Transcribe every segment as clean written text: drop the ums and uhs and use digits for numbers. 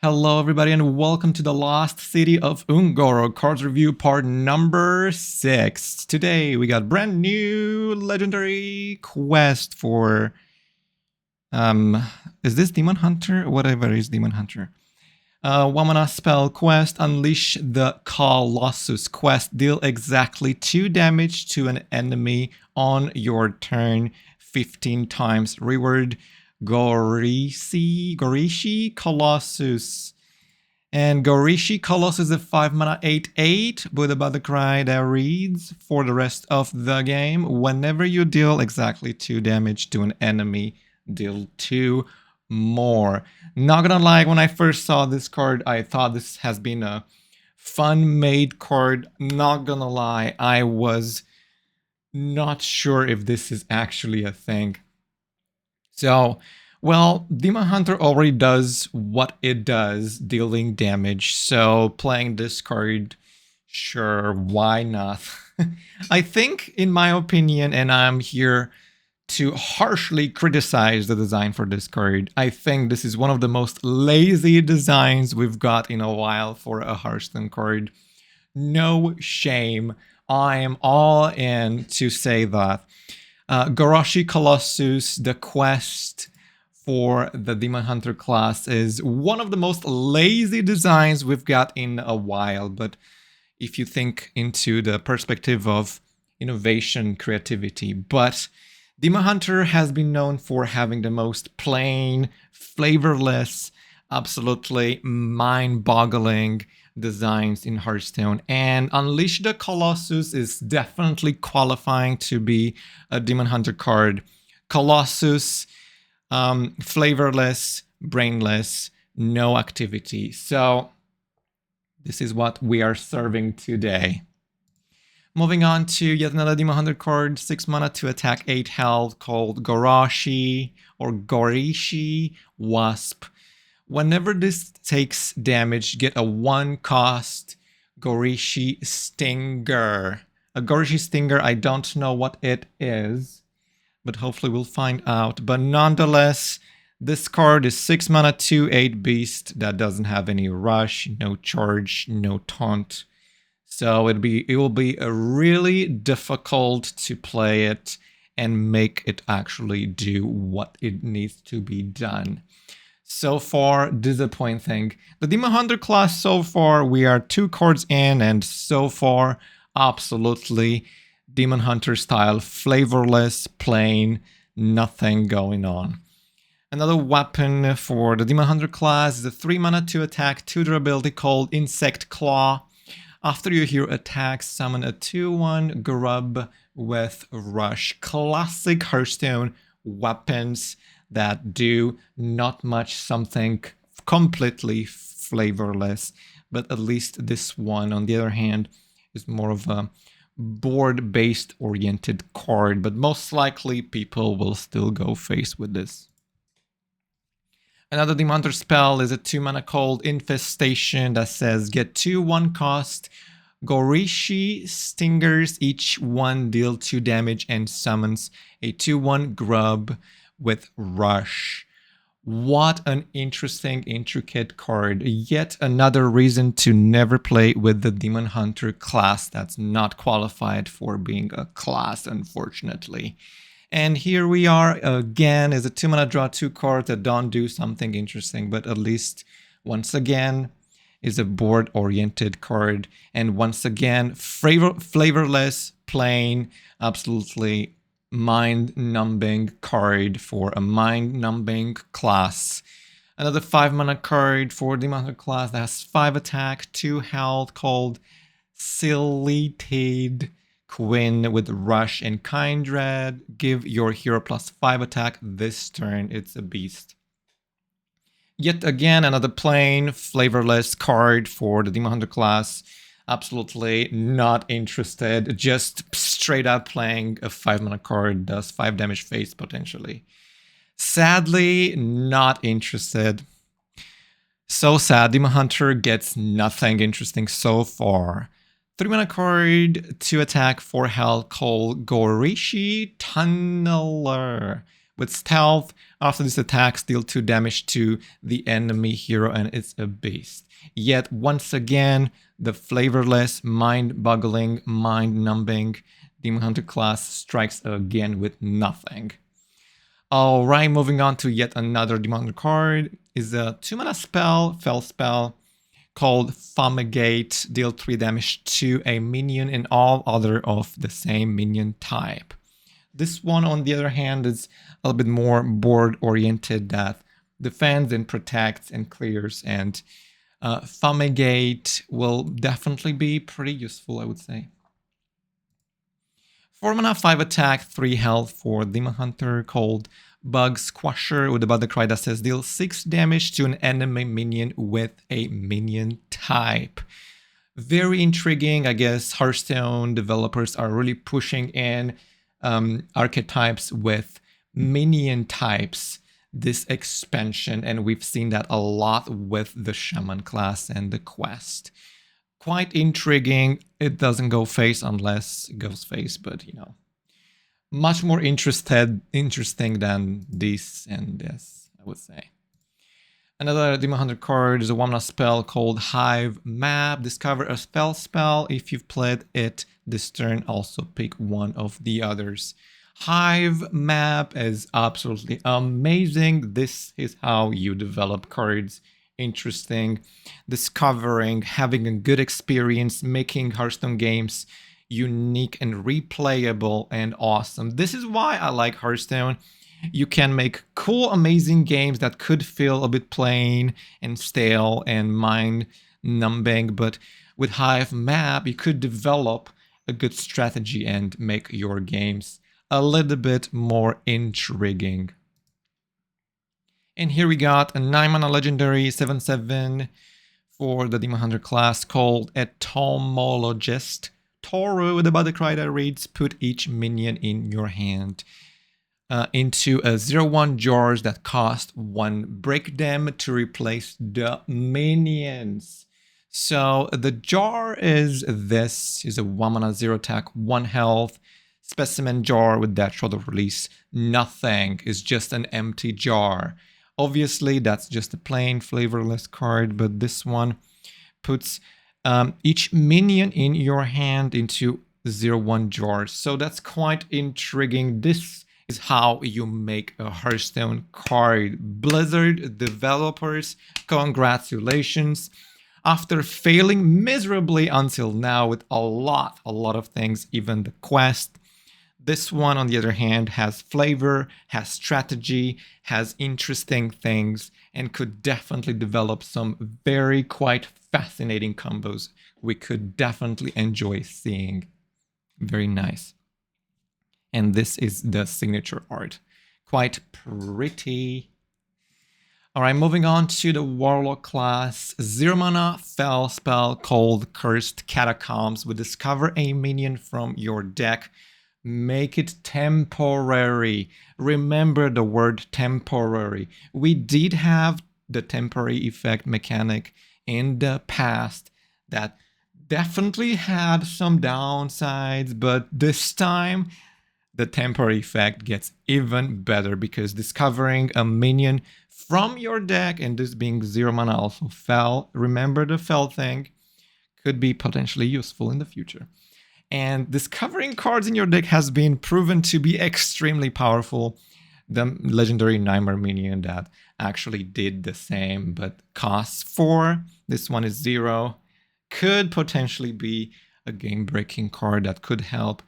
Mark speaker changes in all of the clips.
Speaker 1: Hello everybody and welcome to the Lost City of Ungoro cards review part number 6. Today we got brand new legendary quest for is this Demon Hunter? Whatever is Demon Hunter. 1-mana spell quest, Unleash the Colossus quest, deal exactly 2 damage to an enemy on your turn 15 times. Reward Gorishi Colossus. And Gorishi Colossus is a 5-mana 8/8 with a battle cry that reads for the rest of the game. Whenever you deal exactly 2 damage to an enemy, deal 2 more. Not gonna lie, when I first saw this card, I thought this has been a fun-made card. Not gonna lie, I was not sure if this is actually a thing. So, well, Demon Hunter already does what it does, dealing damage. So playing this card, sure, why not? I think, in my opinion, and I'm here to harshly criticize the design for this card, I think this is one of the most lazy designs we've got in a while for a Hearthstone card. No shame. I am all in to say that. Gorishi Colossus, the quest for the Demon Hunter class, is one of the most lazy designs we've got in a while. But if you think into the perspective of innovation, creativity, but Demon Hunter has been known for having the most plain, flavorless, absolutely mind-boggling designs in Hearthstone, and Unleash the Colossus is definitely qualifying to be a Demon Hunter card. Colossus, flavorless, brainless, no activity. So this is what we are serving today. Moving on to yet another Demon Hunter card, 6 mana to attack, 8 health, called Gorishi Wasp. Whenever this takes damage, get a 1-cost Gorishi Stinger. A Gorishi Stinger, I don't know what it is, but hopefully we'll find out. But nonetheless, this card is 6 mana 2/8 beast that doesn't have any rush, no charge, no taunt. So it will be a really difficult to play it and make it actually do what it needs to be done. So far, disappointing. The Demon Hunter class, so far, we are 2 cards in, and so far, absolutely Demon Hunter style, flavorless, plain, nothing going on. Another weapon for the Demon Hunter class is a 3 mana to attack, 2 durability, called Insect Claw. After you hear attack, summon a 2/1 grub with rush. Classic Hearthstone weapons that do not much, something completely flavorless. But at least this one, on the other hand, is more of a board-based oriented card. But most likely people will still go face with this. Another Demon Hunter spell is a 2 mana called Infestation that says get 2 1-cost Gorishi Stingers, each one deal 2 damage, and summons a 2/1 grub with rush. What an interesting, intricate card. Yet another reason to never play with the Demon Hunter class that's not qualified for being a class, unfortunately. And here we are again, is a 2 mana draw 2 cards that don't do something interesting, but at least once again is a board oriented card, and once again flavorless, plain, absolutely mind-numbing card for a mind-numbing class. Another 5 mana card for Demon Hunter class that has 5 attack, 2 health, called Sillited Quinn with rush and Kindred. Give your hero +5 attack this turn. It's a beast. Yet again, another plain, flavorless card for the Demon Hunter class. Absolutely not interested. Just straight up playing a 5 mana card, does 5 damage face potentially. Sadly, not interested. So sad, Demon Hunter gets nothing interesting so far. 3 mana card, 2 attack, 4 health, called Gorishi Tunneler with stealth. After this attack, deal 2 damage to the enemy hero, and it's a beast. Yet once again, the flavorless, mind-boggling, mind-numbing Demon Hunter class strikes again with nothing. Alright, moving on to yet another Demon Hunter card. Is a 2-mana spell, Fel spell, called Fumigate. Deal 3 damage to a minion and all other of the same minion type. This one, on the other hand, is a little bit more board-oriented, that defends and protects and clears, and Fumigate will definitely be pretty useful, I would say. 4 mana, 5 attack, 3 health for Demon Hunter, called Bug Squasher, with a battle cry that says deal 6 damage to an enemy minion with a minion type. Very intriguing. I guess Hearthstone developers are really pushing in archetypes with minion types this expansion, and we've seen that a lot with the Shaman class and the quest. Quite intriguing. It doesn't go face unless it goes face, but you know, much more interesting than this and this, I would say. Another Demon Hunter card is a 1-mana spell called Hive Map. Discover a spell. If you've played it this turn, also pick one of the others. Hive Map is absolutely amazing. This is how you develop cards. Interesting, discovering, having a good experience, making Hearthstone games unique and replayable and awesome. This is why I like Hearthstone. You can make cool, amazing games that could feel a bit plain and stale and mind-numbing, but with Hive Map, you could develop a good strategy and make your games a little bit more intriguing. And here we got a 9-mana legendary 7/7 for the Demon Hunter class called Entomologist. Toru, with a battle cry that reads, put each minion in your hand into a 0/1 jars that cost 1. Break them to replace the minions. So the jar is this, is a 1-mana 0 attack, 1 health. Specimen jar with that short of release. Nothing, is just an empty jar. Obviously, that's just a plain flavorless card, but this one puts each minion in your hand into 0/1 jars. So that's quite intriguing. This is how you make a Hearthstone card. Blizzard developers, congratulations. After failing miserably until now with a lot of things, even the quest, this one, on the other hand, has flavor, has strategy, has interesting things, and could definitely develop some very quite fascinating combos we could definitely enjoy seeing. Very nice. And this is the signature art. Quite pretty. Alright, moving on to the Warlock class. 0-mana Fel spell called Cursed Catacombs. Will discover a minion from your deck. Make it temporary. Remember the word temporary. We did have the temporary effect mechanic in the past that definitely had some downsides, but this time the temporary effect gets even better, because discovering a minion from your deck, and this being 0-mana also Fel, remember the Fel thing, could be potentially useful in the future. And discovering cards in your deck has been proven to be extremely powerful. The legendary Nightmare minion that actually did the same, but costs 4. This one is 0. Could potentially be a game-breaking card that could help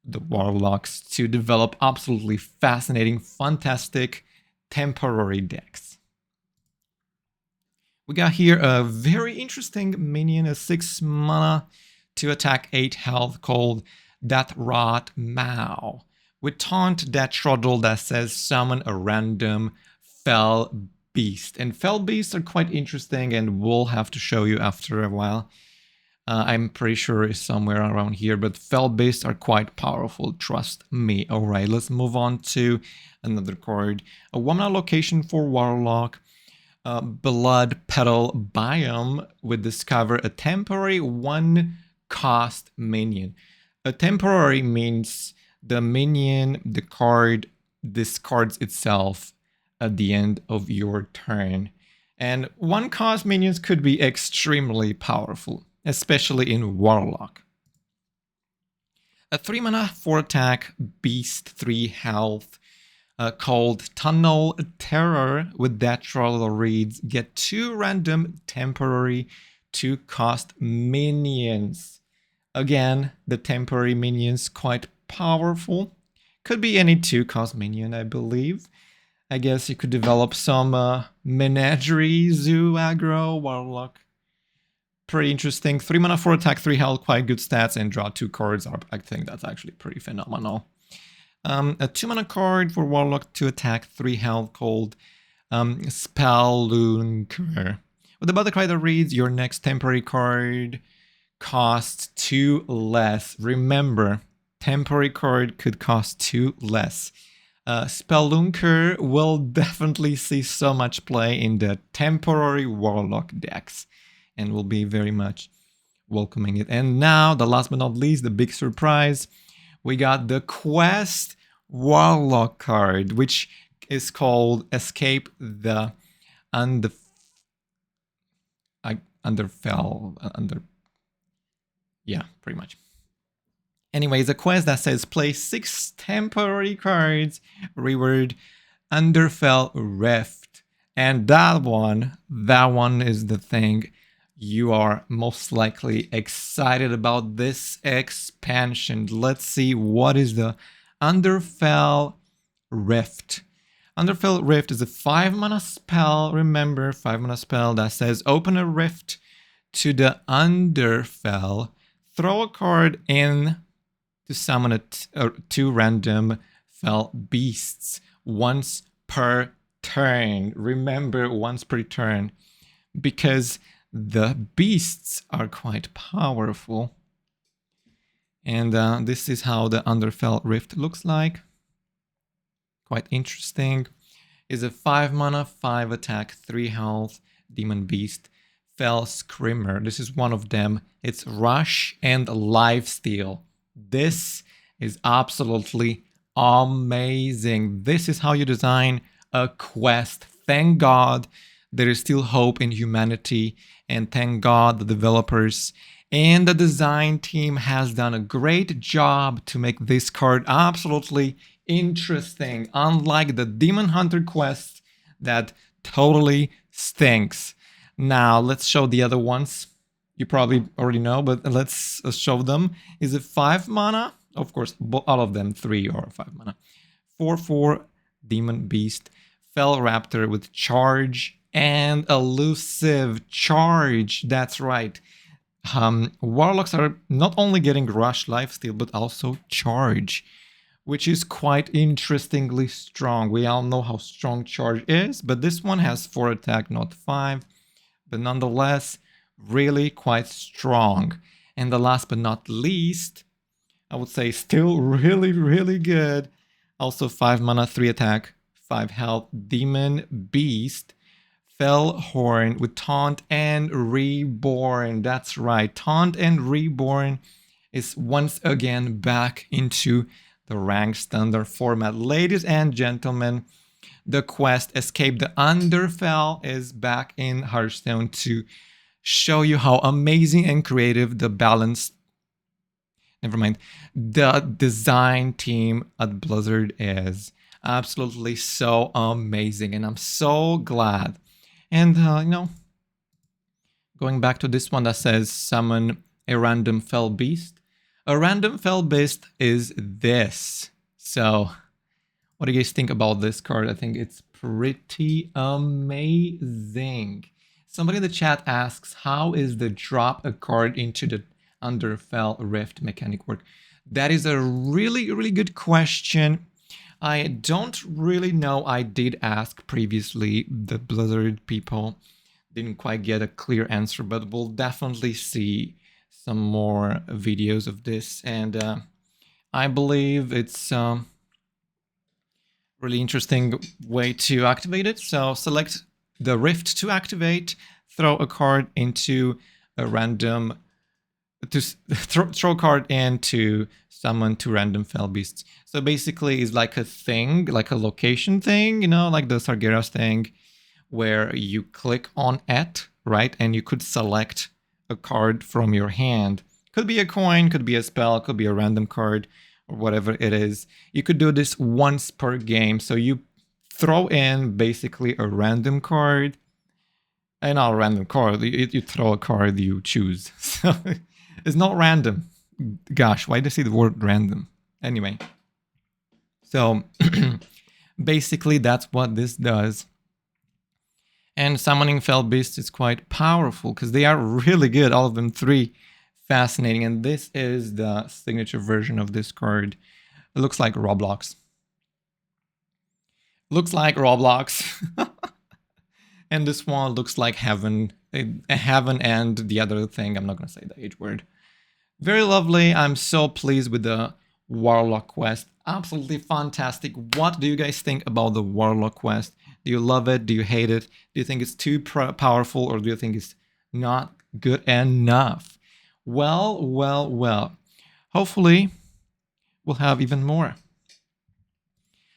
Speaker 1: the Warlocks to develop absolutely fascinating, fantastic temporary decks. We got here a very interesting minion, a 6-mana to attack 8 health called That Rot Mao. With taunt that shroddle that says summon a random Fel Beast. And Fel Beasts are quite interesting, and we'll have to show you after a while. I'm pretty sure it's somewhere around here, but Fel Beasts are quite powerful, trust me. Alright, let's move on to another card. A 1-mana location for Warlock. Blood Petal Biome would discover a temporary 1-cost minion. A temporary means the minion, the card, discards itself at the end of your turn. And 1-cost minions could be extremely powerful, especially in Warlock. A 3 mana, 4 attack, beast, 3 health, called Tunnel Terror with natural reads. Get 2 random temporary 2-cost minions. Again, the temporary minions quite powerful. Could be any 2-cost minion, I believe. I guess you could develop some menagerie, zoo, aggro, Warlock. Pretty interesting. 3 mana, 4 attack, 3 health, quite good stats, and draw 2 cards. I think that's actually pretty phenomenal. A 2 mana card for Warlock, 2 attack, 3 health, called Spelunker. With the Battle Cry that reads, your next temporary card costs 2 less. Remember, temporary card could cost 2 less. Spelunker will definitely see so much play in the temporary Warlock decks, and will be very much welcoming it. And now, the last but not least, the big surprise. We got the Quest Warlock card, which is called Escape the Yeah, pretty much. Anyways, a quest that says play 6 temporary cards, reward Underfell Rift. And that one is the thing you are most likely excited about this expansion. Let's see, what is the Underfell Rift? Underfell Rift is a 5 mana spell. Remember, 5 mana spell that says open a rift to the Underfell. Throw a card in to summon 2 random fell beasts once per turn. Remember, once per turn, because the beasts are quite powerful. And this is how the Underfell Rift looks like. Quite interesting. Is a 5 mana, 5 attack, 3 health, demon beast, fell screamer. This is one of them. It's rush and lifesteal. This is absolutely amazing. This is how you design a quest. Thank God there is still hope in humanity, and thank God the developers and the design team has done a great job to make this card absolutely interesting, unlike the Demon Hunter quest that totally stinks. Now let's show the other ones. You probably already know, but let's show them. Is it 5 mana? Of course, all of them 3 or 5 mana. 4/4 Demon Beast, Fell Raptor with charge and elusive charge. That's right. Warlocks are not only getting rush lifesteal, but also charge, which is quite interestingly strong. We all know how strong charge is, but this one has 4 attack, not 5. But nonetheless, really quite strong. And the last but not least, I would say still really, really good. Also 5 mana, 3 attack, 5 health, Demon Beast, Fell Horn with Taunt and Reborn. That's right, Taunt and Reborn is once again back into the ranked standard format. Ladies and gentlemen, the quest Escape the Underfell is back in Hearthstone to show you how amazing and creative the the design team at Blizzard is. Absolutely so amazing, and I'm so glad. And going back to this one that says summon a random fell beast. A random fell beast is this. So what do you guys think about this card? I think it's pretty amazing. Somebody in the chat asks, how is the drop a card into the Underfell Rift mechanic work? That is a really, really good question. I don't really know. I did ask previously. The Blizzard people didn't quite get a clear answer, but we'll definitely see some more videos of this. And I believe it's really interesting way to activate it. So select the Rift to activate, throw a card into a random to throw card in to summon 2 random fell beasts. So basically it's like a thing, like a location thing, you know, like the Sargeras thing, where you click on it, right? And you could select a card from your hand. Could be a coin, could be a spell, could be a random card, or whatever it is. You could do this once per game. So you throw in basically a random card, and not a random card, you throw a card you choose. So it's not random. Gosh, why did I say the word random? Anyway, so basically that's what this does. And summoning fell beasts is quite powerful because they are really good, all of them 3. Fascinating. And this is the signature version of this card. It looks like Roblox. Looks like Roblox. And this one looks like heaven. Heaven and the other thing, I'm not going to say the H word. Very lovely. I'm so pleased with the Warlock quest. Absolutely fantastic. What do you guys think about the Warlock quest? Do you love it? Do you hate it? Do you think it's too powerful, or do you think it's not good enough? Well. Hopefully, we'll have even more.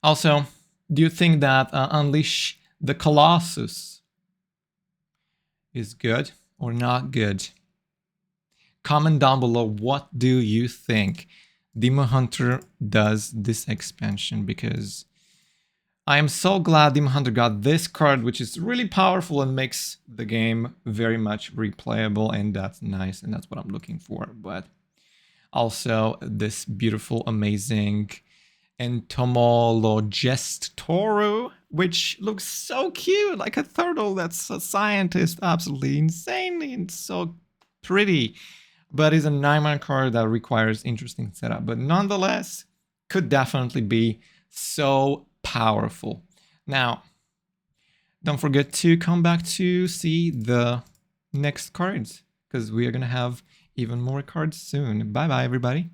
Speaker 1: Also, do you think that Unleash the Colossus is good or not good? Comment down below, what do you think Demon Hunter does this expansion, because I am so glad Demon Hunter got this card, which is really powerful and makes the game very much replayable, and that's nice, and that's what I'm looking for. But also this beautiful, amazing Entomologist which looks so cute, like a turtle that's a scientist, absolutely insanely and so pretty. But it's a 9-mana card that requires interesting setup, but nonetheless could definitely be so powerful. Now, don't forget to come back to see the next cards, because we are going to have even more cards soon. Bye bye, everybody.